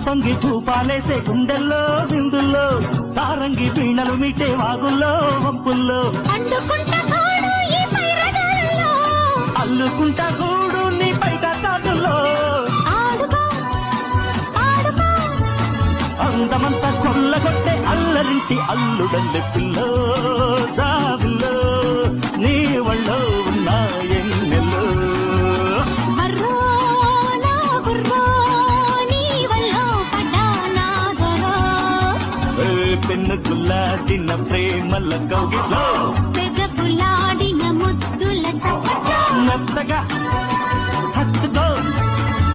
తొంగి చూపాలేసే గుండెల్లో విందుల్లో సారంగి వీణలు మీటే వాగుల్లో వంపుల్లో అల్లుకుంటా గూడు నీ పైట కాదుల్లో అందమంతా కొల్లగొట్టే అల్లరింటి అల్లుడల్లె పిల్లో జాబుల్లో నీ వళ్ళో ఉన్న ఎన్నెల్లో పెన్ను గుల్లాడిన ప్రేమల కౌగిలో